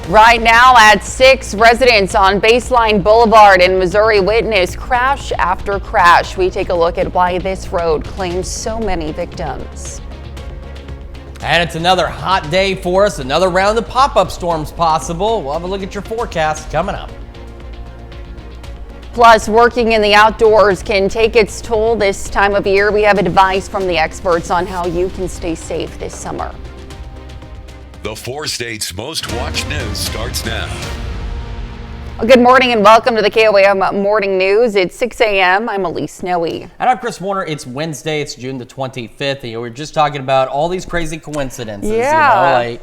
Right now at 6, residents on Baseline Boulevard in Missouri witness crash after crash. We take a look at why this road claims so many victims. And it's another hot day for us, another round of pop-up storms possible. We'll have a look at your forecast coming up. Plus, working in the outdoors can take its toll this time of year. We have advice from the experts on how you can stay safe this summer. The 4 states' most watched news starts now. Good morning and welcome to the KOAM Morning News. It's 6 a.m. I'm Elise Snowy. And I'm Chris Warner. It's Wednesday. It's June the 25th. And we're just talking about all these crazy coincidences. Yeah.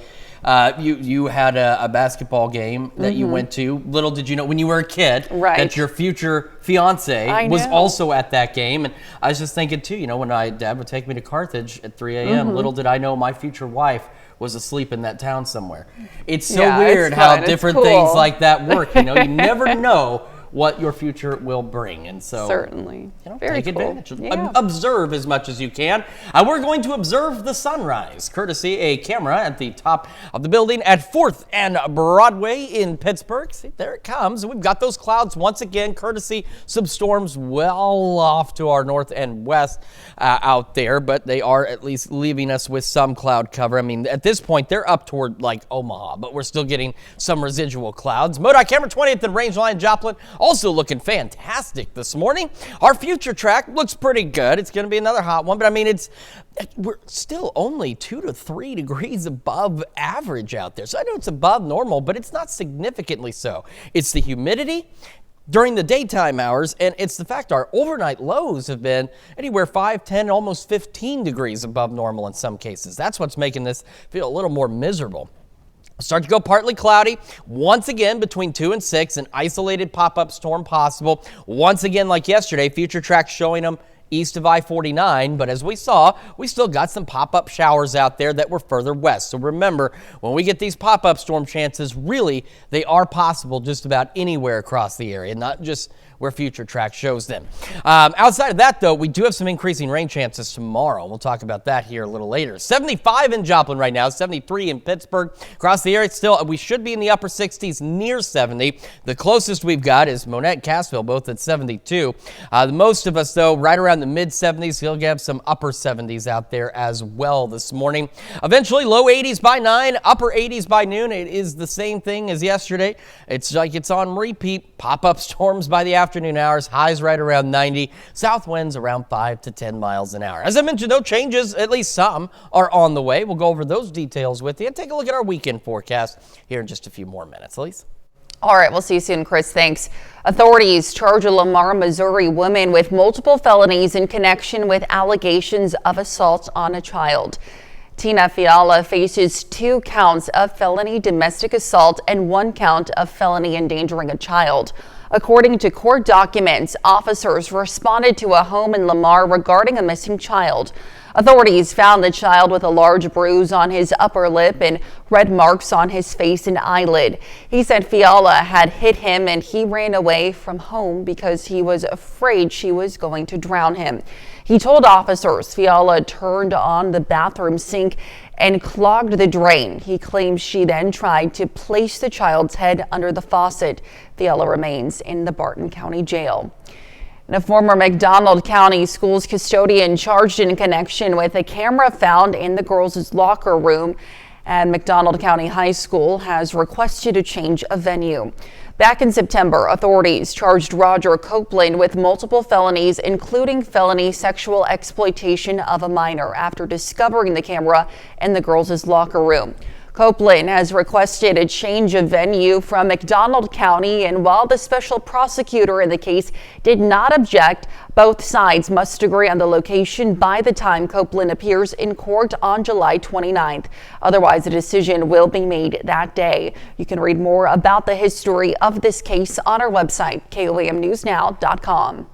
You had a basketball game that you went to. Little did you know when you were a kid that your future fiance was also at that game. And I was just thinking too, when my dad would take me to Carthage at 3 a.m., little did I know my future wife was asleep in that town somewhere. It's so weird how different things like that work. You never know what your future will bring. And so certainly take advantage. Observe as much as you can. We're going to observe the sunrise, courtesy a camera at the top of the building at 4th and Broadway in Pittsburgh. See, there it comes. We've got those clouds once again, courtesy some storms well off to our north and west out there, but they are at least leaving us with some cloud cover. I mean, at this point, they're up toward like Omaha, but we're still getting some residual clouds. MoDOT camera 20th and Rangeline Joplin also looking fantastic this morning. Our future track looks pretty good. It's going to be another hot one, but I mean, we're still only 2 to 3 degrees above average out there. So I know it's above normal, but it's not significantly so. It's the humidity during the daytime hours, and it's the fact our overnight lows have been anywhere 5, 10, almost 15 degrees above normal in some cases. That's what's making this feel a little more miserable. Start to go partly cloudy. Once again, between 2 and 6, an isolated pop-up storm possible. Once again, like yesterday, future tracks showing them east of I-49, but as we saw, we still got some pop-up showers out there that were further west. So remember, when we get these pop-up storm chances, really, they are possible just about anywhere across the area, not just where future track shows them. Outside of that, though, we do have some increasing rain chances tomorrow. We'll talk about that here a little later. 75 in Joplin right now, 73 in Pittsburgh. Across the area, still, we should be in the upper 60s, near 70. The closest we've got is Monette, Cassville, both at 72. Most of us, though, right around the mid-70s. You'll have some upper 70s out there as well this morning. Eventually, low 80s by 9, upper 80s by noon. It is the same thing as yesterday. It's like it's on repeat. Pop-up storms by the afternoon hours, highs right around 90, south winds around 5 to 10 miles an hour. As I mentioned, no changes, at least some, are on the way. We'll go over those details with you and take a look at our weekend forecast here in just a few more minutes. Elise? All right, we'll see you soon, Chris. Thanks. Authorities charge a Lamar, Missouri woman with multiple felonies in connection with allegations of assault on a child. Tina Fiala faces 2 counts of felony domestic assault and 1 count of felony endangering a child. According to court documents, officers responded to a home in Lamar regarding a missing child. Authorities found the child with a large bruise on his upper lip and red marks on his face and eyelid. He said Fiala had hit him and he ran away from home because he was afraid she was going to drown him. He told officers Fiala turned on the bathroom sink and clogged the drain. He claims she then tried to place the child's head under the faucet. Fiala remains in the Barton County Jail. And a former McDonald County Schools custodian charged in connection with a camera found in the girls' locker room at McDonald County High School has requested a change of venue. Back in September, authorities charged Roger Copeland with multiple felonies, including felony sexual exploitation of a minor, after discovering the camera in the girls' locker room. Copeland has requested a change of venue from McDonald County, and while the special prosecutor in the case did not object, both sides must agree on the location by the time Copeland appears in court on July 29th. Otherwise, a decision will be made that day. You can read more about the history of this case on our website, KOAMnewsnow.com.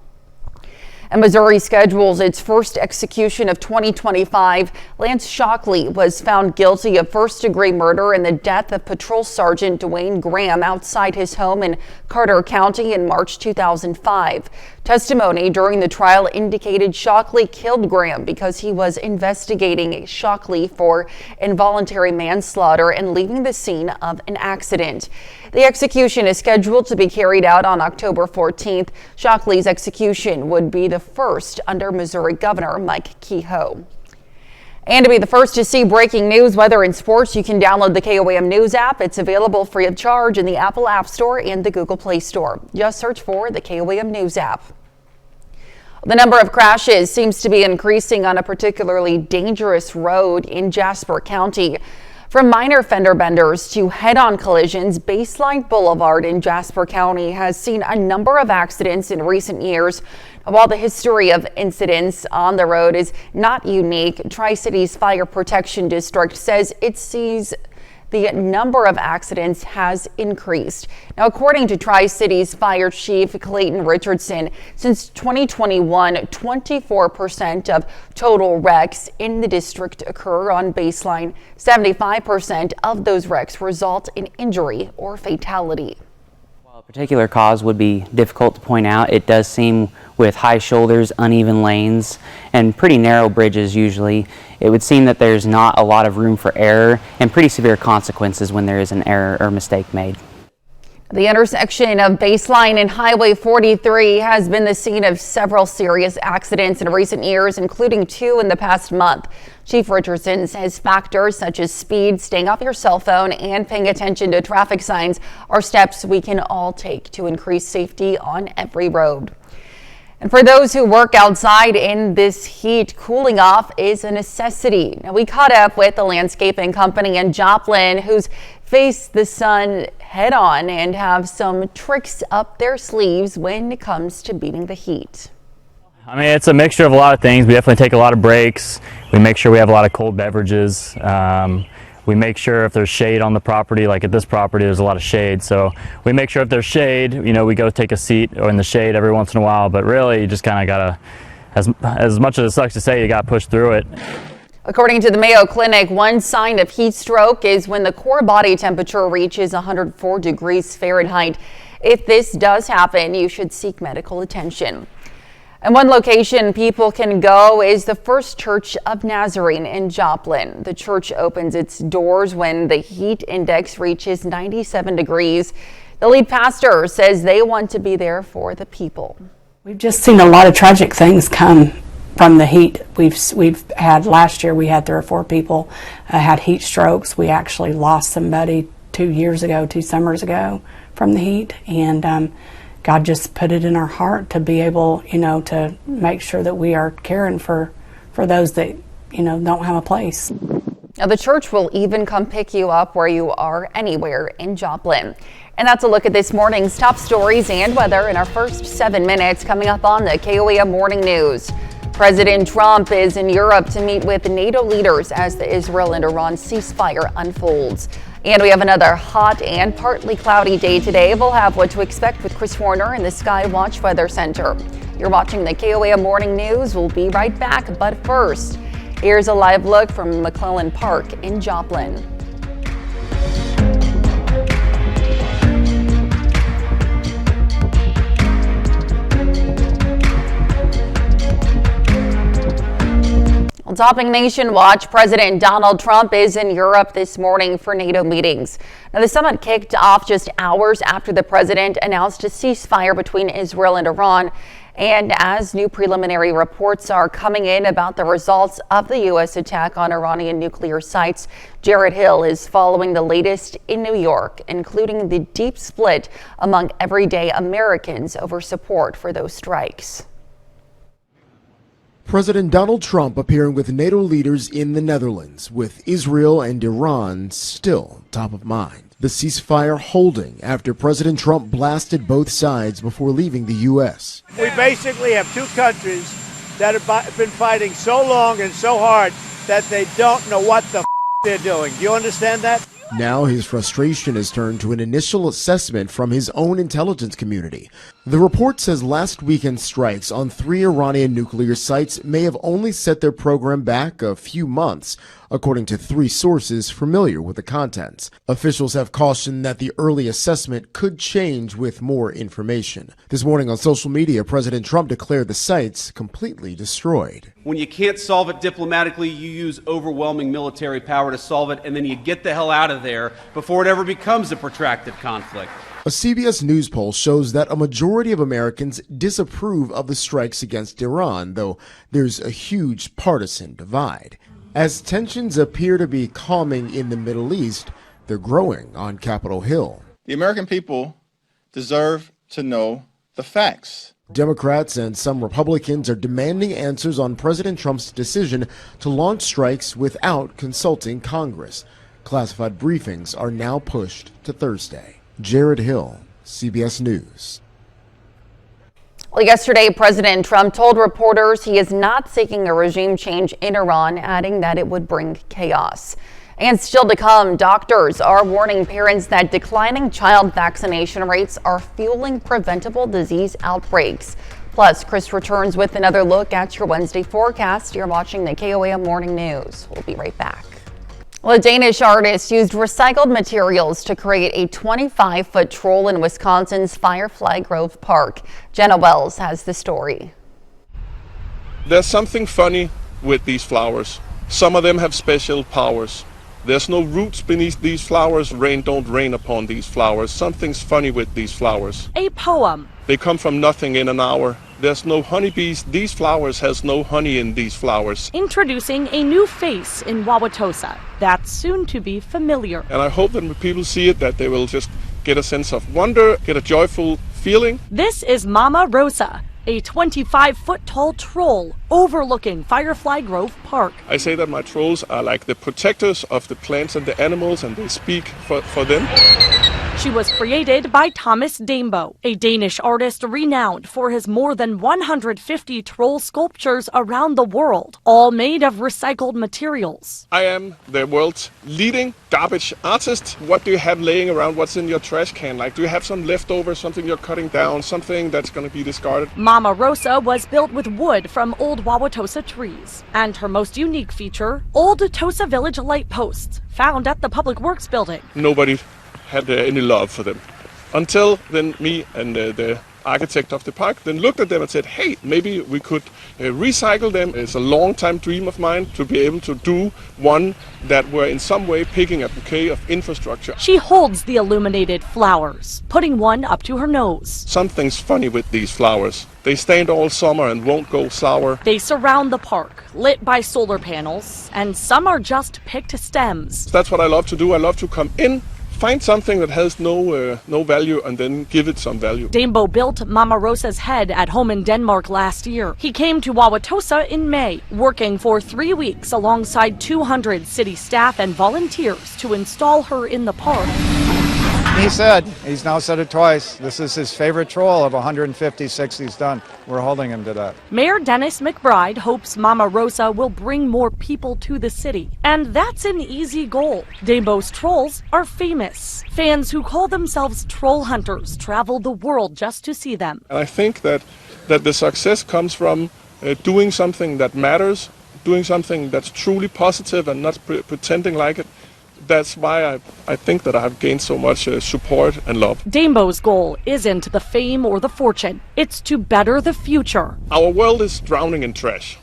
And Missouri schedules its first execution of 2025. Lance Shockley was found guilty of first-degree murder in the death of Patrol Sergeant Dwayne Graham outside his home in Carter County in March 2005. Testimony during the trial indicated Shockley killed Graham because he was investigating Shockley for involuntary manslaughter and leaving the scene of an accident. The execution is scheduled to be carried out on October 14th. Shockley's execution would be the first under Missouri Governor Mike Kehoe. And to be the first to see breaking news, weather, and sports, you can download the KOAM News app. It's available free of charge in the Apple App Store and the Google Play Store. Just search for the KOAM News app. The number of crashes seems to be increasing on a particularly dangerous road in Jasper County. From minor fender benders to head-on collisions, Baseline Boulevard in Jasper County has seen a number of accidents in recent years. While the history of incidents on the road is not unique, Tri-Cities Fire Protection District says it sees the number of accidents has increased. Now, according to Tri-Cities Fire Chief Clayton Richardson, since 2021, 24% of total wrecks in the district occur on Baseline. 75% of those wrecks result in injury or fatality. While a particular cause would be difficult to point out, it does seem with high shoulders, uneven lanes, and pretty narrow bridges usually, it would seem that there's not a lot of room for error and pretty severe consequences when there is an error or mistake made. The intersection of Baseline and Highway 43 has been the scene of several serious accidents in recent years, including 2 in the past month. Chief Richardson says factors such as speed, staying off your cell phone, and paying attention to traffic signs are steps we can all take to increase safety on every road. And for those who work outside in this heat, cooling off is a necessity. Now, we caught up with the landscaping company in Joplin who's faced the sun head on and have some tricks up their sleeves when it comes to beating the heat. I mean, it's a mixture of a lot of things. We definitely take a lot of breaks. We make sure we have a lot of cold beverages. We make sure if there's shade on the property, like at this property, there's a lot of shade. So we make sure if there's shade, you know, we go take a seat in the shade every once in a while. But really, you just kind of gotta, as much as it sucks to say, you gotta push through it. According to the Mayo Clinic, one sign of heat stroke is when the core body temperature reaches 104 degrees Fahrenheit. If this does happen, you should seek medical attention. And one location people can go is the First Church of Nazarene in Joplin. The church opens its doors when the heat index reaches 97 degrees. The lead pastor says they want to be there for the people. We've just seen a lot of tragic things come from the heat. We've had, last year we had 3 or 4 people had heat strokes. We actually lost somebody 2 summers ago from the heat, and God just put it in our heart to be able, to make sure that we are caring for those that, don't have a place. Now, the church will even come pick you up where you are anywhere in Joplin. And that's a look at this morning's top stories and weather in our first 7 minutes coming up on the KOAM Morning News. President Trump is in Europe to meet with NATO leaders as the Israel and Iran ceasefire unfolds. And we have another hot and partly cloudy day today. We'll have what to expect with Chris Warner in the Sky Watch Weather Center. You're watching the KOAM Morning News. We'll be right back. But first, here's a live look from McClellan Park in Joplin. Topping Nation Watch, President Donald Trump is in Europe this morning for NATO meetings. Now, the summit kicked off just hours after the president announced a ceasefire between Israel and Iran. And as new preliminary reports are coming in about the results of the U.S. attack on Iranian nuclear sites, Jared Hill is following the latest in New York, including the deep split among everyday Americans over support for those strikes. President Donald Trump appearing with NATO leaders in the Netherlands, with Israel and Iran still top of mind. The ceasefire holding after President Trump blasted both sides before leaving the U.S. We basically have 2 countries that have been fighting so long and so hard that they don't know what the they're doing. Do you understand that? Now his frustration has turned to an initial assessment from his own intelligence community. The report says last weekend's strikes on 3 Iranian nuclear sites may have only set their program back a few months, according to 3 sources familiar with the contents. Officials have cautioned that the early assessment could change with more information. This morning on social media, President Trump declared the sites completely destroyed. When you can't solve it diplomatically, you use overwhelming military power to solve it, and then you get the hell out of there before it ever becomes a protracted conflict. A CBS News poll shows that a majority of Americans disapprove of the strikes against Iran, though there's a huge partisan divide. As tensions appear to be calming in the Middle East, they're growing on Capitol Hill. The American people deserve to know the facts. Democrats and some Republicans are demanding answers on President Trump's decision to launch strikes without consulting Congress. Classified briefings are now pushed to Thursday. Jared Hill, CBS News. Well, yesterday, President Trump told reporters he is not seeking a regime change in Iran, adding that it would bring chaos. And still to come, doctors are warning parents that declining child vaccination rates are fueling preventable disease outbreaks. Plus, Chris returns with another look at your Wednesday forecast. You're watching the KOAM Morning News. We'll be right back. Well, a Danish artist used recycled materials to create a 25-foot troll in Wisconsin's Firefly Grove Park. Jenna Wells has the story. There's something funny with these flowers. Some of them have special powers. There's no roots beneath these flowers. Rain don't rain upon these flowers. Something's funny with these flowers. A poem. They come from nothing in an hour. There's no honeybees. These flowers has no honey in these flowers. Introducing a new face in Wauwatosa that's soon to be familiar. And I hope that when people see it, that they will just get a sense of wonder, get a joyful feeling. This is Mama Rosa, a 25-foot tall troll overlooking Firefly Grove Park. I say that my trolls are like the protectors of the plants and the animals, and they speak for them. She was created by Thomas Dambo, a Danish artist renowned for his more than 150 troll sculptures around the world, all made of recycled materials. I am the world's leading garbage artist. What do you have laying around? What's in your trash can? Like, do you have some leftovers, something you're cutting down, something that's going to be discarded? Mama Rosa was built with wood from old Wauwatosa trees. And her most unique feature, old Tosa Village light posts, found at the Public Works building. Nobody had any love for them. Until then me and the architect of the park then looked at them and said, hey, maybe we could recycle them. It's a long-time dream of mine to be able to do one that were in some way picking a bouquet of infrastructure. She holds the illuminated flowers, putting one up to her nose. Something's funny with these flowers. They stand all summer and won't go sour. They surround the park, lit by solar panels, and some are just picked stems. That's what I love to do. I love to come in, find something that has no value, and then give it some value. Dambo built Mama Rosa's head at home in Denmark last year. He came to Wauwatosa in May, working for 3 weeks alongside 200 city staff and volunteers to install her in the park. He said, he's now said it twice, this is his favorite troll of 156 he's done. We're holding him to that. Mayor Dennis McBride hopes Mama Rosa will bring more people to the city. And that's an easy goal. Dambo's trolls are famous. Fans who call themselves troll hunters travel the world just to see them. And I think that the success comes from doing something that matters, doing something that's truly positive and not pretending like it. That's why I think that I have gained so much support and love. Dambo's goal isn't the fame or the fortune. It's to better the future. Our world is drowning in trash.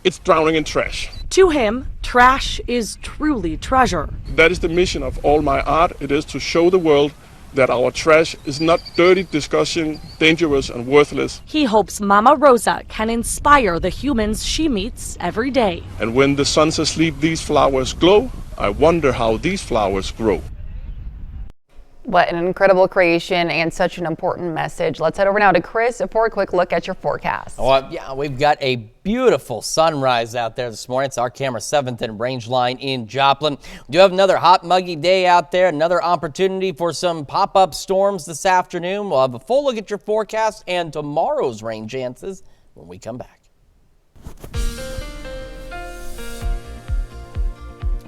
It's drowning in trash. To him, trash is truly treasure. That is the mission of all my art. It is to show the world that our trash is not dirty, disgusting, dangerous, and worthless. He hopes Mama Rosa can inspire the humans she meets every day. And when the sun's asleep, these flowers glow. I wonder how these flowers grow. What an incredible creation and such an important message. Let's head over now to Chris for a quick look at your forecast. Yeah, we've got a beautiful sunrise out there this morning. It's our camera 7th and range line in Joplin. We do have another hot, muggy day out there. Another opportunity for some pop-up storms this afternoon. We'll have a full look at your forecast and tomorrow's rain chances when we come back.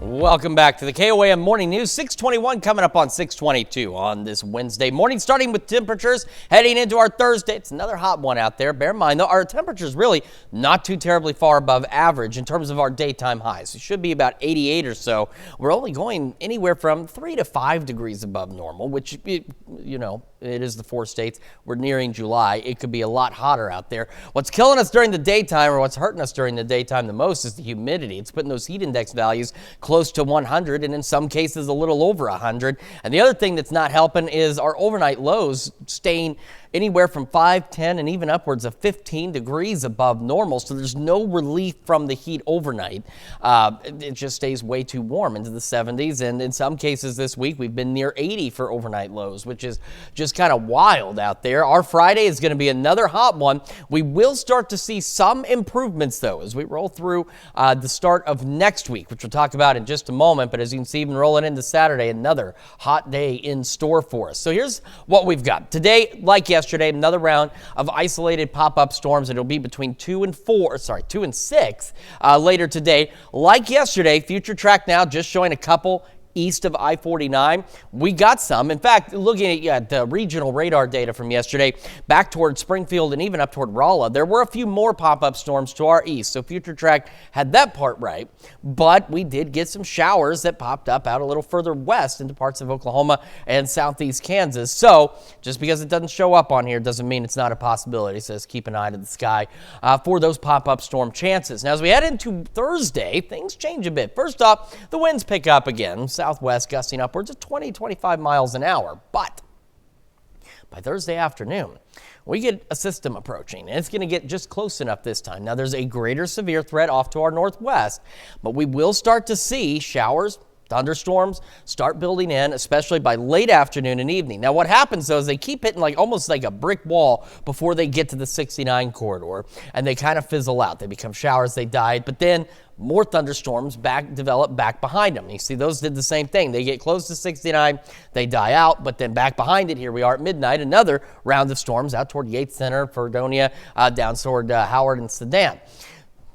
Welcome back to the KOAM Morning News. 621 coming up on 622 on this Wednesday morning, starting with temperatures heading into our Thursday. It's another hot one out there. Bear in mind, though, our temperatures really not too terribly far above average in terms of our daytime highs. It should be about 88 or so. We're only going anywhere from 3 to 5 degrees above normal, which, you know, it is the 4 states. We're nearing July. It could be a lot hotter out there. What's killing us during the daytime, or what's hurting us during the daytime the most, is the humidity. It's putting those heat index values close to 100, and in some cases a little over 100. And the other thing that's not helping is our overnight lows staying anywhere from 5, 10, and even upwards of 15 degrees above normal. So there's no relief from the heat overnight. It just stays way too warm into the 70s. And in some cases this week, we've been near 80 for overnight lows, which is just kind of wild out there. Our Friday is going to be another hot one. We will start to see some improvements, though, as we roll through the start of next week, which we'll talk about in just a moment. But as you can see, even rolling into Saturday, another hot day in store for us. So here's what we've got. Today, like yesterday, another round of isolated pop-up storms. It'll be between 2 and 6 later today. Like yesterday, Future Track now just showing a couple east of I-49. We got some. In fact, looking at the regional radar data from yesterday, back toward Springfield and even up toward Rolla, there were a few more pop-up storms to our east. So Future Track had that part right, but we did get some showers that popped up out a little further west into parts of Oklahoma and southeast Kansas. So just because it doesn't show up on here doesn't mean it's not a possibility. It says keep an eye to the sky for those pop-up storm chances. Now, as we head into Thursday, things change a bit. First off, the winds pick up again. Southwest gusting upwards of 20-25 miles an hour. But by Thursday afternoon, we get a system approaching, and it's going to get just close enough this time. Now, there's a greater severe threat off to our northwest, but we will start to see showers, thunderstorms start building in, especially by late afternoon and evening. Now, what happens, though, is they keep hitting almost like a brick wall before they get to the 69 corridor, and they kind of fizzle out. They become showers, they die, but then more thunderstorms develop back behind them. You see, those did the same thing. They get close to 69, they die out, but then back behind it, here we are at midnight, another round of storms out toward Yates Center, Fredonia, down toward Howard and Sedan.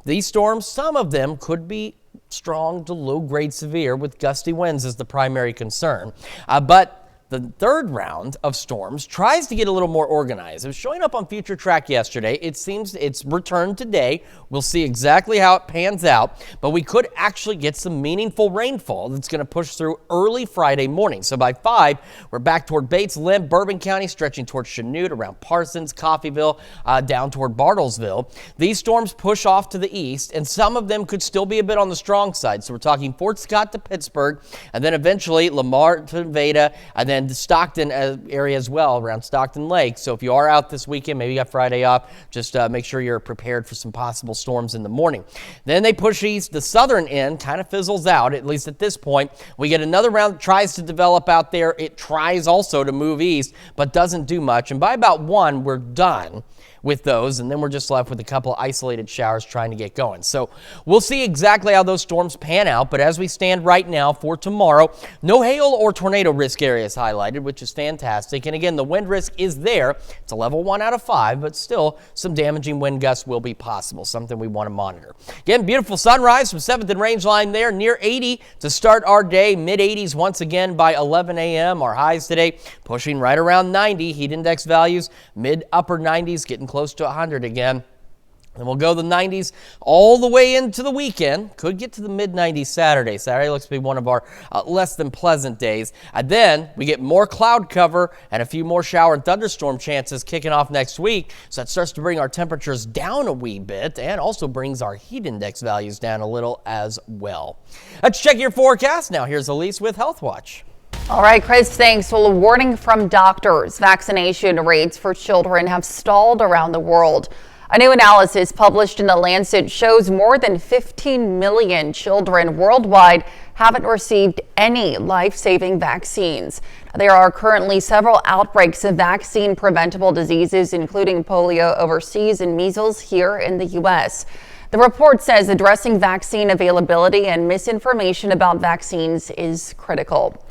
These storms, some of them could be strong to low-grade severe with gusty winds as the primary concern. But the third round of storms tries to get a little more organized. It was showing up on Future Track yesterday. It seems it's returned today. We'll see exactly how it pans out, but we could actually get some meaningful rainfall that's going to push through early Friday morning. So by 5, we're back toward Bates, Limb, Bourbon County, stretching toward Chanute, around Parsons, Coffeyville, down toward Bartlesville. These storms push off to the east, and some of them could still be a bit on the strong side. So we're talking Fort Scott to Pittsburgh, and then eventually Lamar to Nevada, and then the Stockton area as well, around Stockton Lake. So if you are out this weekend, maybe you got Friday off, just make sure you're prepared for some possible storms in the morning. Then they push east. The southern end kind of fizzles out, at least at this point. We get another round that tries to develop out there. It tries also to move east, but doesn't do much. And by about 1, we're done with those, and then we're just left with a couple isolated showers trying to get going. So we'll see exactly how those storms pan out, but as we stand right now for tomorrow, no hail or tornado risk areas highlighted, which is fantastic. And again, the wind risk is there. It's a level 1 out of 5, but still some damaging wind gusts will be possible, something we want to monitor. Again, beautiful sunrise from 7th and Range Line there, near 80 to start our day, mid-80s once again by 11 a.m. Our highs today pushing right around 90, heat index values mid-upper 90s, getting close to 100 again. And we'll go the 90s all the way into the weekend. Could get to the mid-90s Saturday. Saturday looks to be one of our less than pleasant days. And then we get more cloud cover and a few more shower and thunderstorm chances kicking off next week. So that starts to bring our temperatures down a wee bit and also brings our heat index values down a little as well. Let's check your forecast. Now here's Elise with Health Watch. All right, Chris, thanks. Well, a warning from doctors. Vaccination rates for children have stalled around the world. A new analysis published in The Lancet shows more than 15 million children worldwide haven't received any life-saving vaccines. There are currently several outbreaks of vaccine-preventable diseases, including polio overseas and measles here in the U.S. The report says addressing vaccine availability and misinformation about vaccines is critical.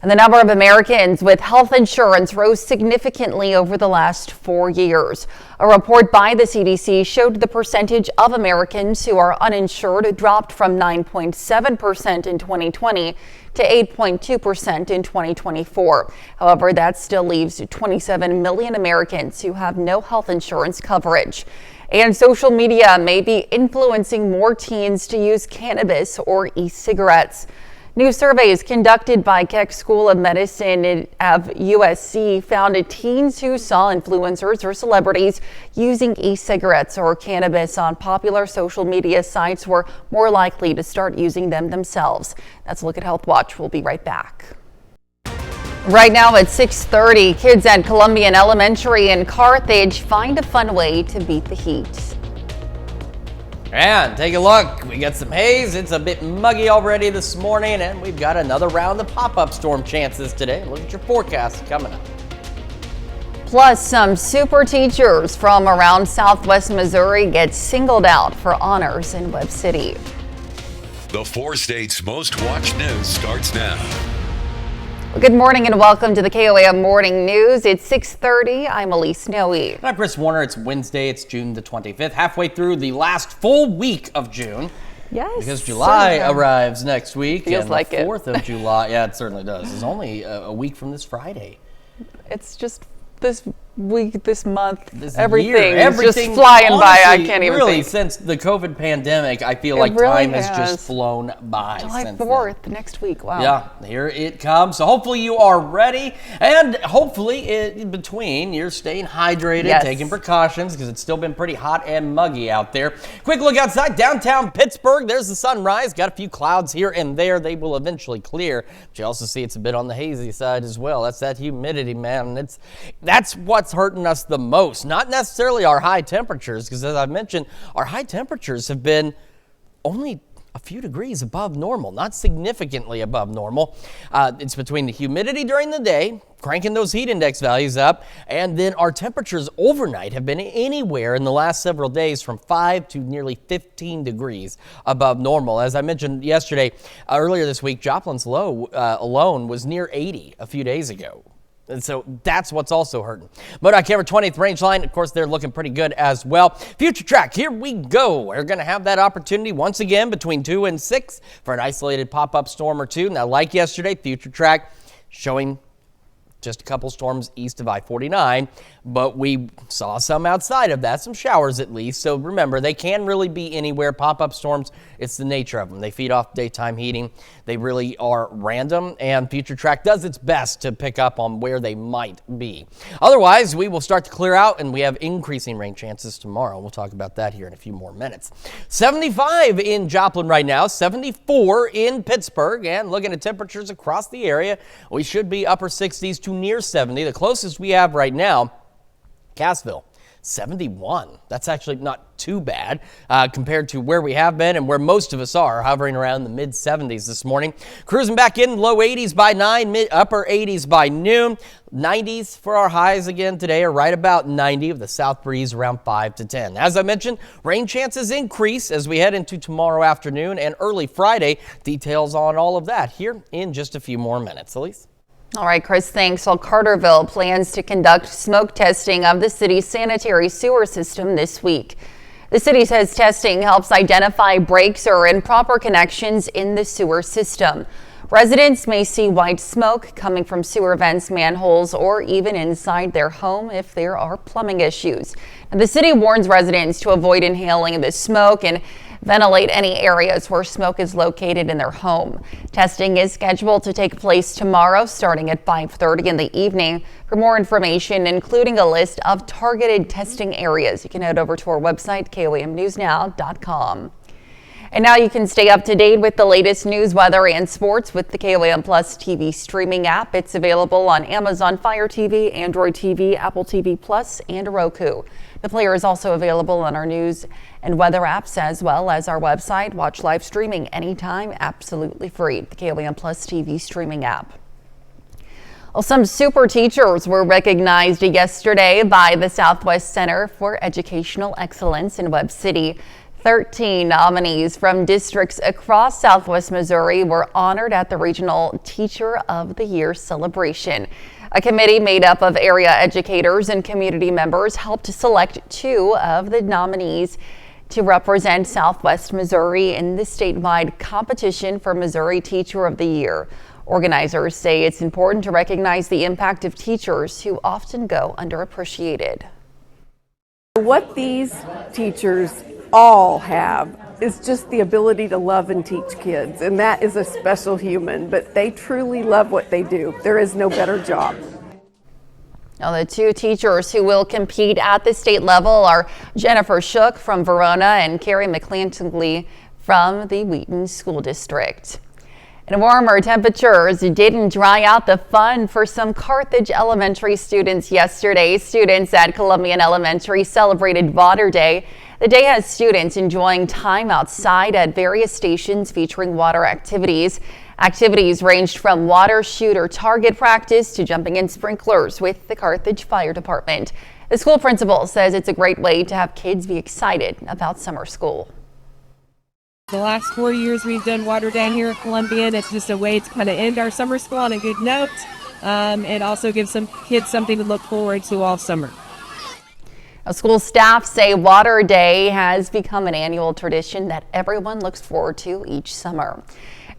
And the number of Americans with health insurance rose significantly over the last 4 years. A report by the CDC showed the percentage of Americans who are uninsured dropped from 9.7% in 2020 to 8.2% in 2024. However, that still leaves 27 million Americans who have no health insurance coverage. And social media may be influencing more teens to use cannabis or e-cigarettes. New surveys conducted by Keck School of Medicine of USC found teens who saw influencers or celebrities using e-cigarettes or cannabis on popular social media sites were more likely to start using them themselves. That's a look at Health Watch. We'll be right back. Right now at 6:30, kids at Columbian Elementary in Carthage find a fun way to beat the heat. And take a look, we got some haze. It's a bit muggy already this morning, and we've got another round of pop-up storm chances today. Look at your forecast coming up. Plus, some super teachers from around Southwest Missouri get singled out for honors in Webb City. The 4 states' most watched news starts now. Good morning and welcome to the KOAM Morning News. It's 6:30. I'm Elise Noe. And I'm Chris Warner. It's Wednesday. It's June the 25th, halfway through the last full week of June. Yes. Because July arrives next week. Feels and like the it. 4th of July. Yeah, it certainly does. It's only a week from this Friday. It's just this week, this month, This everything year, is just flying by. I honestly, can't even really, think. since the COVID pandemic, I feel It like really time has has. just flown by. July since 4th, next week. Wow. Yeah, here it comes. So hopefully you are ready, and hopefully in between you're staying hydrated, Yes. taking precautions because it's still been pretty hot and muggy out there. Quick look outside downtown Pittsburgh. There's the sunrise. Got a few clouds here and there. They will eventually clear. But you also see it's a bit on the hazy side as well. That's that humidity, man. That's what's hurting us the most. Not necessarily our high temperatures, because as I mentioned, our high temperatures have been only a few degrees above normal, not significantly above normal. It's between the humidity during the day, cranking those heat index values up, and then our temperatures overnight have been anywhere in the last several days from 5 to nearly 15 degrees above normal. As I mentioned yesterday, earlier this week, Joplin's low alone was near 80 a few days ago. And so that's what's also hurting. MoDOT camera 20th range line, of course, they're looking pretty good as well. Future Track, here we go. We're going to have that opportunity once again between 2 and 6 for an isolated pop-up storm or two. Now, like yesterday, Future Track showing just a couple storms east of I-49, but we saw some outside of that, some showers at least. So remember, they can really be anywhere. Pop-up storms, it's the nature of them. They feed off daytime heating. They really are random, and Future Track does its best to pick up on where they might be. Otherwise, we will start to clear out, and we have increasing rain chances tomorrow. We'll talk about that here in a few more minutes. 75 in Joplin right now, 74 in Pittsburgh, and looking at temperatures across the area, we should be upper 60s to near 70. The closest we have right now, Cassville, 71. That's actually not too bad compared to where we have been and where most of us are, hovering around the mid 70s this morning. Cruising back in, low 80s by 9, upper 80s by noon. 90s for our highs again today are right about 90 with the south breeze around 5 to 10. As I mentioned, rain chances increase as we head into tomorrow afternoon and early Friday. Details on all of that here in just a few more minutes. Elise? All right, Chris, thanks. Well, Carterville plans to conduct smoke testing of the city's sanitary sewer system this week. The city says testing helps identify breaks or improper connections in the sewer system. Residents may see white smoke coming from sewer vents, manholes, or even inside their home if there are plumbing issues. And the city warns residents to avoid inhaling the smoke and ventilate any areas where smoke is located in their home. Testing is scheduled to take place tomorrow starting at 5:30 in the evening. For more information, including a list of targeted testing areas, you can head over to our website, KOAMnewsnow.com. And now you can stay up to date with the latest news, weather, and sports with the KOAM Plus TV streaming app. It's available on Amazon Fire TV, Android TV, Apple TV Plus, and Roku. The player is also available on our news and weather apps as well as our website. Watch live streaming anytime, absolutely free. The KOAM Plus TV streaming app. Well, some super teachers were recognized yesterday by the Southwest Center for Educational Excellence in Webb City. 13 nominees from districts across Southwest Missouri were honored at the Regional Teacher of the Year celebration. A committee made up of area educators and community members helped select 2 of the nominees to represent Southwest Missouri in the statewide competition for Missouri Teacher of the Year. Organizers say it's important to recognize the impact of teachers who often go underappreciated. What these teachers all have is just the ability to love and teach kids, and that is a special human, but they truly love what they do. There is no better job. Now, the 2 teachers who will compete at the state level are Jennifer Shook from Verona and Carrie McClantley from the Wheaton School District. And warmer temperatures didn't dry out the fun for some Carthage Elementary students yesterday. Students at Columbian Elementary celebrated Water Day. The day has students enjoying time outside at various stations featuring water activities. Activities ranged from water shoot or target practice to jumping in sprinklers with the Carthage Fire Department. The school principal says it's a great way to have kids be excited about summer school. The last 4 years we've done Water Down here at Columbian. It's just a way to kind of end our summer school on a good note. It also gives some kids something to look forward to all summer. School staff say Water Day has become an annual tradition that everyone looks forward to each summer.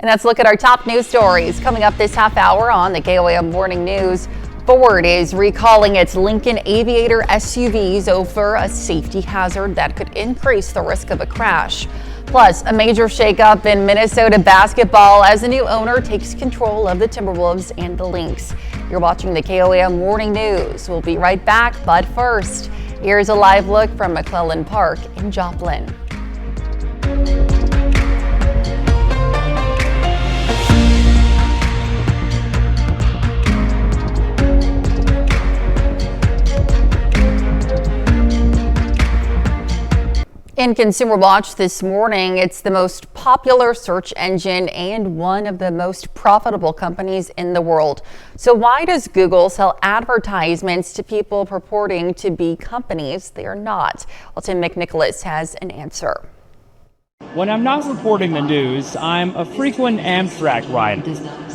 And let's look at our top news stories coming up this half hour on the KOAM Morning News. Ford is recalling its Lincoln Aviator SUVs over a safety hazard that could increase the risk of a crash. Plus, a major shakeup in Minnesota basketball as the new owner takes control of the Timberwolves and the Lynx. You're watching the KOAM Morning News. We'll be right back, but first, here's a live look from McClellan Park in Joplin. In Consumer Watch this morning, it's the most popular search engine and one of the most profitable companies in the world. So why does Google sell advertisements to people purporting to be companies they are not? Well, Tim McNicholas has an answer. When I'm not reporting the news, I'm a frequent Amtrak rider.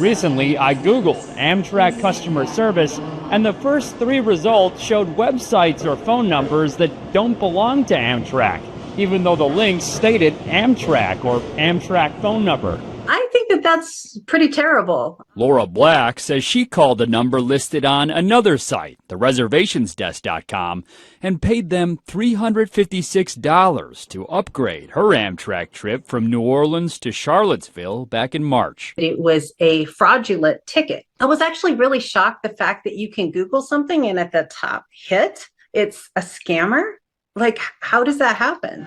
Recently, I Googled Amtrak customer service, and the first 3 results showed websites or phone numbers that don't belong to Amtrak, even though the links stated Amtrak or Amtrak phone number. I think that that's pretty terrible. Laura Black says she called a number listed on another site, the reservationsdesk.com, and paid them $356 to upgrade her Amtrak trip from New Orleans to Charlottesville back in March. It was a fraudulent ticket. I was actually really shocked the fact that you can Google something and at the top hit, it's a scammer. Like, how does that happen?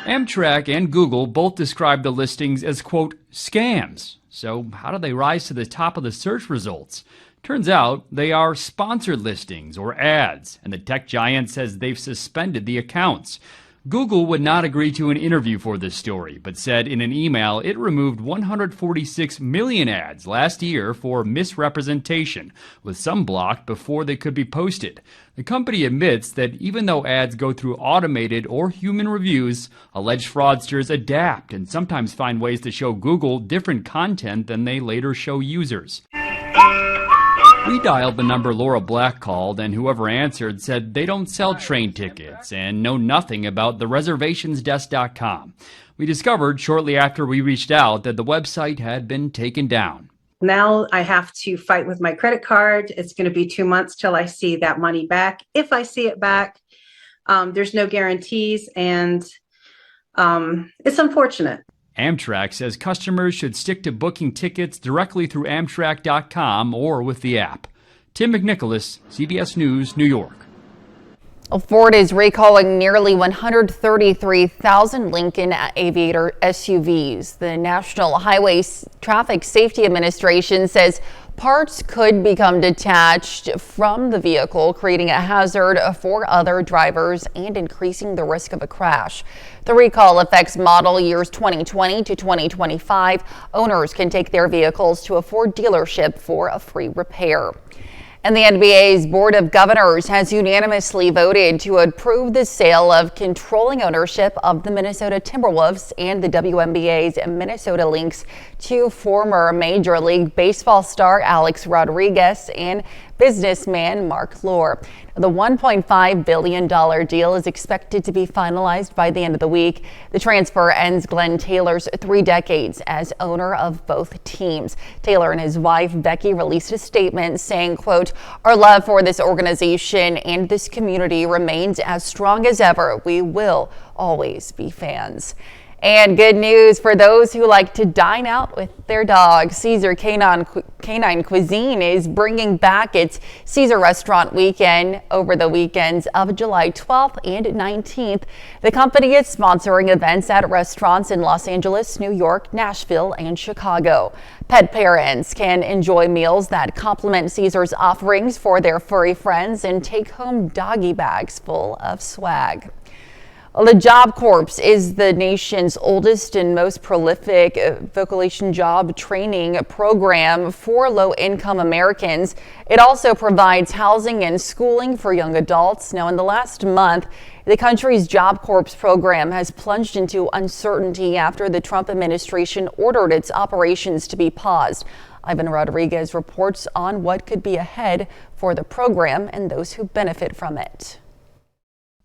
Amtrak and Google both describe the listings as, quote, scams. So how do they rise to the top of the search results? Turns out they are sponsored listings or ads, and the tech giant says they've suspended the accounts. Google would not agree to an interview for this story, but said in an email it removed 146 million ads last year for misrepresentation, with some blocked before they could be posted. The company admits that even though ads go through automated or human reviews, alleged fraudsters adapt and sometimes find ways to show Google different content than they later show users. We dialed the number Laura Black called, and whoever answered said they don't sell train tickets and know nothing about the reservationsdesk.com. We discovered shortly after we reached out that the website had been taken down. Now I have to fight with my credit card. It's going to be 2 months till I see that money back. If I see it back, there's no guarantees, and it's unfortunate. Amtrak says customers should stick to booking tickets directly through Amtrak.com or with the app. Tim McNicholas, CBS News, New York. Ford is recalling nearly 133,000 Lincoln Aviator SUVs. The National Highway Traffic Safety Administration says parts could become detached from the vehicle, creating a hazard for other drivers and increasing the risk of a crash. The recall affects model years 2020 to 2025. Owners can take their vehicles to a Ford dealership for a free repair. And the NBA's Board of Governors has unanimously voted to approve the sale of controlling ownership of the Minnesota Timberwolves and the WNBA's Minnesota Lynx to former Major League Baseball star Alex Rodriguez and businessman Mark Lore. The $1.5 billion deal is expected to be finalized by the end of the week. The transfer ends Glenn Taylor's 3 decades as owner of both teams. Taylor and his wife Becky released a statement saying, quote, "Our love for this organization and this community remains as strong as ever. We will always be fans." And good news for those who like to dine out with their dogs. Caesar Canine Cuisine is bringing back its Caesar Restaurant Weekend over the weekends of July 12th and 19th. The company is sponsoring events at restaurants in Los Angeles, New York, Nashville, and Chicago. Pet parents can enjoy meals that complement Caesar's offerings for their furry friends and take home doggy bags full of swag. The Job Corps is the nation's oldest and most prolific vocational job training program for low-income Americans. It also provides housing and schooling for young adults. Now, in the last month, the country's Job Corps program has plunged into uncertainty after the Trump administration ordered its operations to be paused. Ivan Rodriguez reports on what could be ahead for the program and those who benefit from it.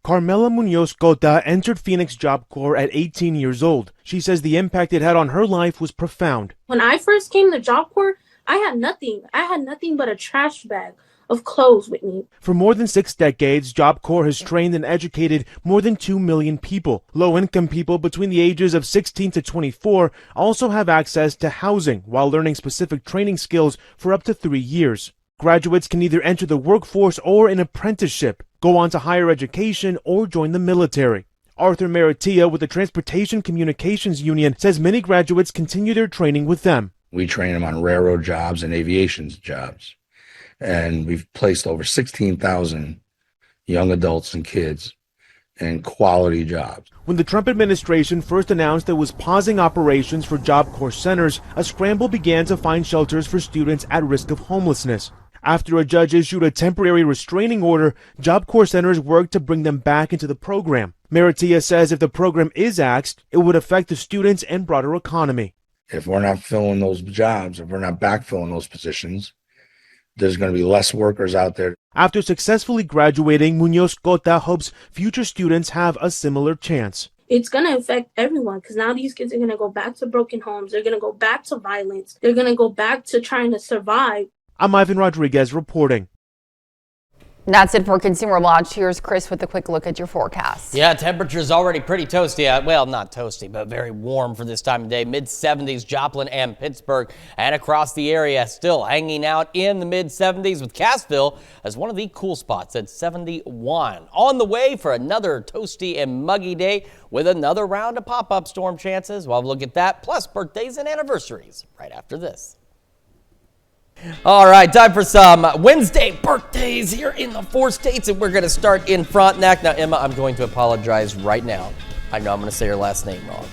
Carmela Munoz Cota entered Phoenix Job Corps at 18 years old. She says the impact it had on her life was profound. When I first came to Job Corps, I had nothing. I had nothing but a trash bag of clothes with me. For more than 6 decades, Job Corps has trained and educated more than 2 million people. Low-income people between the ages of 16 to 24 also have access to housing while learning specific training skills for up to 3 years. Graduates can either enter the workforce or an apprenticeship, go on to higher education, or join the military. Arthur Maratia with the Transportation Communications Union says many graduates continue their training with them. We train them on railroad jobs and aviation jobs. And we've placed over 16,000 young adults and kids in quality jobs. When the Trump administration first announced it was pausing operations for Job Corps centers, a scramble began to find shelters for students at risk of homelessness. After a judge issued a temporary restraining order, Job Corps centers worked to bring them back into the program. Maratia says if the program is axed, it would affect the students and broader economy. If we're not filling those jobs, if we're not backfilling those positions, there's going to be less workers out there. After successfully graduating, Munoz Cota hopes future students have a similar chance. It's going to affect everyone because now these kids are going to go back to broken homes. They're going to go back to violence. They're going to go back to trying to survive. I'm Ivan Rodriguez reporting. That's it for Consumer Watch. Here's Chris with a quick look at your forecast. Yeah, temperature's already pretty toasty. Well, not toasty, but very warm for this time of day. Mid-70s, Joplin and Pittsburgh, and across the area, still hanging out in the mid-70s with Cassville as one of the cool spots at 71. On the way for another toasty and muggy day with another round of pop-up storm chances. We'll have a look at that, plus birthdays and anniversaries right after this. All right, time for some Wednesday birthdays here in the 4 states, and we're going to start in Frontenac. Now, Emma, I'm going to apologize right now. I know I'm going to say your last name wrong,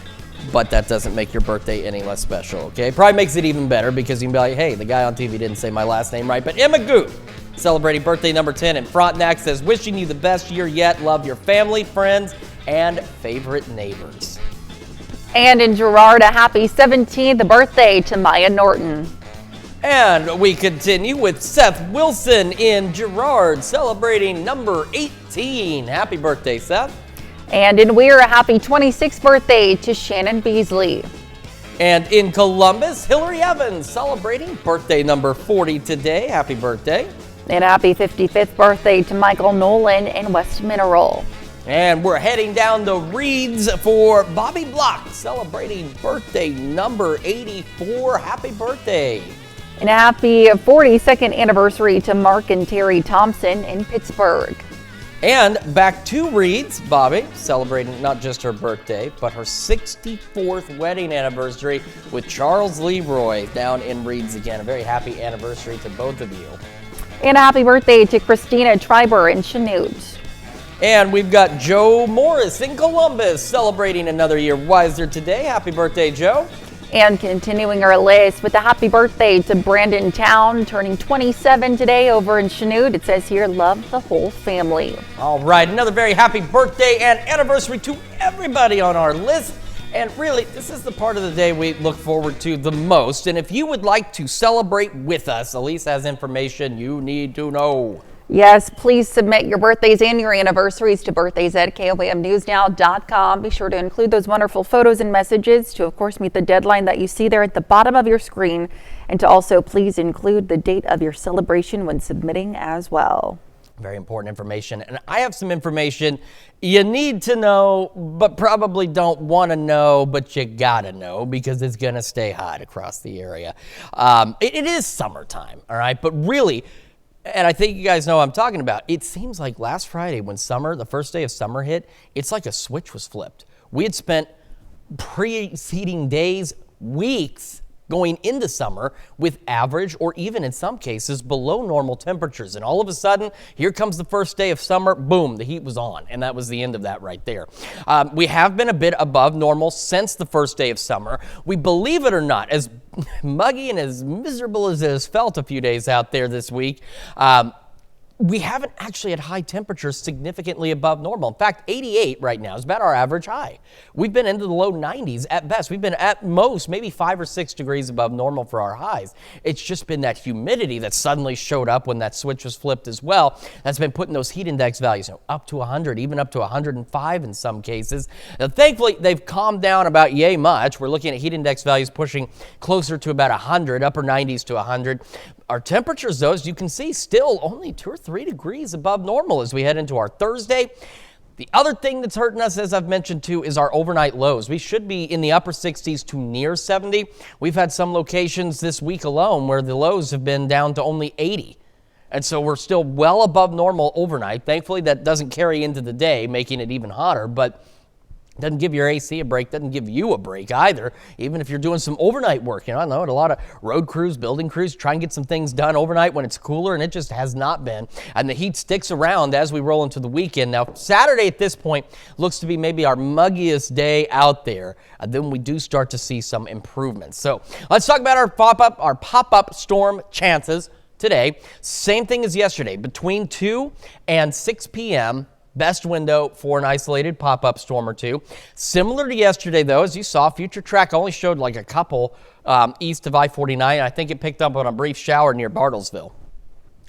but that doesn't make your birthday any less special, okay? Probably makes it even better because you can be like, hey, the guy on TV didn't say my last name right. But Emma Goot, celebrating birthday number 10 in Frontenac, says, wishing you the best year yet. Love your family, friends, and favorite neighbors. And in Girard, a happy 17th birthday to Maya Norton. And we continue with Seth Wilson in Girard, celebrating number 18. Happy birthday, Seth. And in Weir, a happy 26th birthday to Shannon Beasley. And in Columbus, Hillary Evans, celebrating birthday number 40 today. Happy birthday. And a happy 55th birthday to Michael Nolan in West Mineral. And we're heading down the Reeds for Bobby Block, celebrating birthday number 84. Happy birthday. And a happy 42nd anniversary to Mark and Terry Thompson in Pittsburgh. And back to Reeds, Bobby, celebrating not just her birthday, but her 64th wedding anniversary with Charles Leroy down in Reeds again. A very happy anniversary to both of you. And a happy birthday to Christina Triber in Chanute. And we've got Joe Morris in Columbus, celebrating another year wiser today. Happy birthday, Joe. And continuing our list with a happy birthday to Brandon Town, turning 27 today over in Chanute. It says here, love the whole family. All right, another very happy birthday and anniversary to everybody on our list. And really, this is the part of the day we look forward to the most. And if you would like to celebrate with us, Elise has information you need to know. Yes, please submit your birthdays and your anniversaries to birthdays@komnewsnow.com. Be sure to include those wonderful photos and messages to, of course, meet the deadline that you see there at the bottom of your screen. And to also please include the date of your celebration when submitting as well. Very important information. And I have some information you need to know, but probably don't want to know, but you got to know because it's going to stay hot across the area. It is summertime, all right? But really, and I think you guys know what I'm talking about. It seems like last Friday when the first day of summer hit, it's like a switch was flipped. We had spent preceding days, weeks going into summer with average or even in some cases below normal temperatures. And all of a sudden, here comes the first day of summer, boom, the heat was on. And that was the end of that right there. We have been a bit above normal since the first day of summer. We, believe it or not, as muggy and as miserable as it has felt a few days out there this week, we haven't actually had high temperatures significantly above normal. In fact, 88 right now is about our average high. We've been into the low 90s at best. We've been at most maybe 5 or 6 degrees above normal for our highs. It's just been that humidity that suddenly showed up when that switch was flipped as well. That's been putting those heat index values up to 100, even up to 105 in some cases. Now, thankfully, they've calmed down about yay much. We're looking at heat index values pushing closer to about 100, upper 90s to 100. Our temperatures, though, as you can see, still only 2 or 3 degrees above normal as we head into our Thursday. The other thing that's hurting us, as I've mentioned too, is our overnight lows. We should be in the upper 60s to near 70. We've had some locations this week alone where the lows have been down to only 80. And so we're still well above normal overnight. Thankfully, that doesn't carry into the day, making it even hotter, but doesn't give your AC a break, doesn't give you a break either, even if you're doing some overnight work. I know a lot of road crews, building crews, try and get some things done overnight when it's cooler, and it just has not been. And the heat sticks around as we roll into the weekend. Now, Saturday at this point looks to be maybe our muggiest day out there. And then we do start to see some improvements. So let's talk about our pop-up storm chances today. Same thing as yesterday, between 2 and 6 p.m., best window for an isolated pop-up storm or two. Similar to yesterday, though, as you saw, Future Track only showed like a couple east of I-49. I think it picked up on a brief shower near Bartlesville.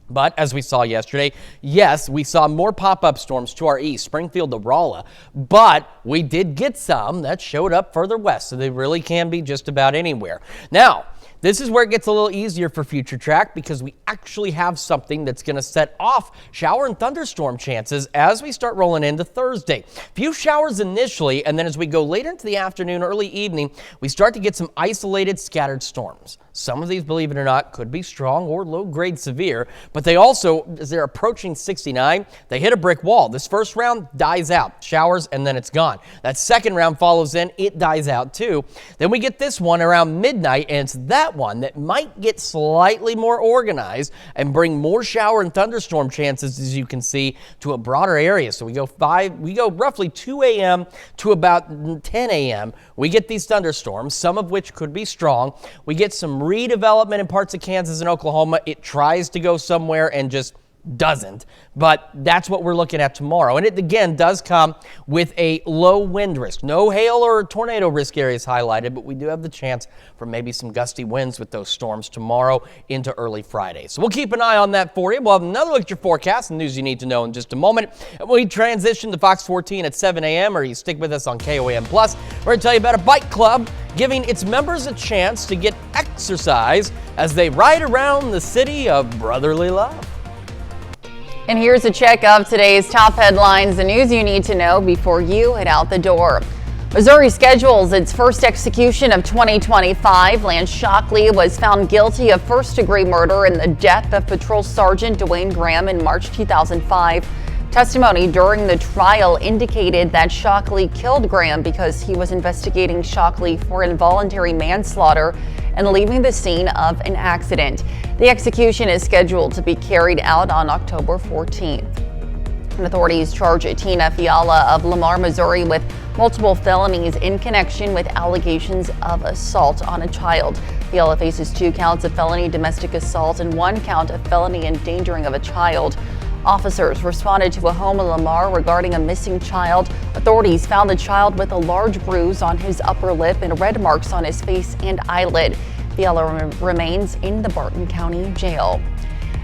But as we saw yesterday, yes, we saw more pop-up storms to our east, Springfield to Rolla. But we did get some that showed up further west, so they really can be just about anywhere. Now, this is where it gets a little easier for Future Track because we actually have something that's going to set off shower and thunderstorm chances as we start rolling into Thursday. Few showers initially, and then as we go later into the afternoon, early evening, we start to get some isolated scattered storms. Some of these, believe it or not, could be strong or low-grade severe, but they also, as they're approaching 69, they hit a brick wall. This first round dies out, showers, and then it's gone. That second round follows in, it dies out too. Then we get this one around midnight, and it's that one that might get slightly more organized and bring more shower and thunderstorm chances, as you can see, to a broader area. So we go roughly 2 a.m. to about 10 a.m. We get these thunderstorms, some of which could be strong. We get some redevelopment in parts of Kansas and Oklahoma. It tries to go somewhere and just doesn't, but that's what we're looking at tomorrow. And it again does come with a low wind risk. No hail or tornado risk areas highlighted, but we do have the chance for maybe some gusty winds with those storms tomorrow into early Friday. So we'll keep an eye on that for you. We'll have another look at your forecast and news you need to know in just a moment. And we transition to Fox 14 at 7 a.m. or you stick with us on KOAM Plus. We're going to tell you about a bike club giving its members a chance to get exercise as they ride around the city of brotherly love. And here's a check of today's top headlines, the news you need to know before you head out the door. Missouri schedules its first execution of 2025. Lance Shockley was found guilty of first-degree murder in the death of Patrol Sergeant Dwayne Graham in March 2005. Testimony during the trial indicated that Shockley killed Graham because he was investigating Shockley for involuntary manslaughter and leaving the scene of an accident. The execution is scheduled to be carried out on October 14th. And authorities charge Tina Fiala of Lamar, Missouri with multiple felonies in connection with allegations of assault on a child. Fiala faces 2 counts of felony domestic assault and 1 count of felony endangering of a child. Officers responded to a home in Lamar regarding a missing child. Authorities found the child with a large bruise on his upper lip and red marks on his face and eyelid. Fiala remains in the Barton County Jail.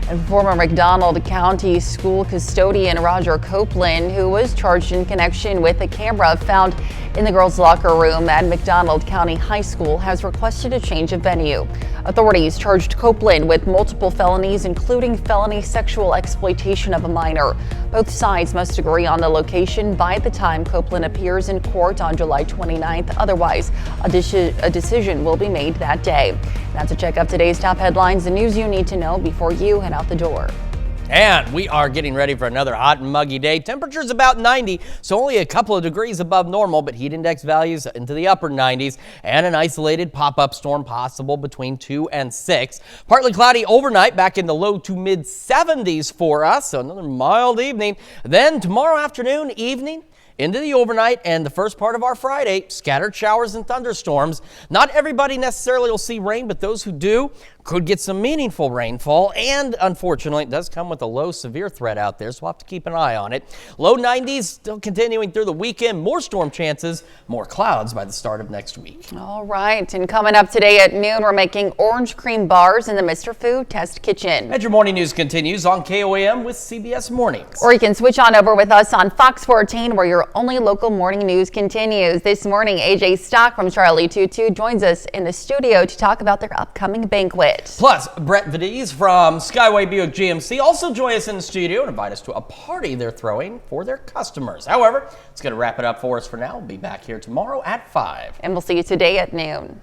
And former McDonald County school custodian Roger Copeland, who was charged in connection with a camera found in the girls' locker room at McDonald County High School, has requested a change of venue. Authorities charged Copeland with multiple felonies, including felony sexual exploitation of a minor. Both sides must agree on the location by the time Copeland appears in court on July 29th. Otherwise, a decision will be made that day. Now to check up today's top headlines, the news you need to know before you head out the door. And we are getting ready for another hot and muggy day. Temperatures about 90, so only a couple of degrees above normal, but heat index values into the upper 90s, and an isolated pop-up storm possible between 2 and 6. Partly cloudy overnight, back in the low to mid 70s for us, so another mild evening. Then tomorrow afternoon, evening, into the overnight and the first part of our Friday, scattered showers and thunderstorms. Not everybody necessarily will see rain, but those who do could get some meaningful rainfall, and unfortunately it does come with a low severe threat out there, so we'll have to keep an eye on it. Low 90s still continuing through the weekend. More storm chances, more clouds by the start of next week. All right, and coming up today at noon, we're making orange cream bars in the Mr. Food Test Kitchen. And your morning news continues on KOAM with CBS Mornings. Or you can switch on over with us on Fox 14, where your only local morning news continues. This morning, AJ Stock from Charlie 22 joins us in the studio to talk about their upcoming banquet. Plus, Brett Vadiz from Skyway Buick GMC also join us in the studio and invite us to a party they're throwing for their customers. However, it's going to wrap it up for us for now. We'll be back here tomorrow at 5. And we'll see you today at noon.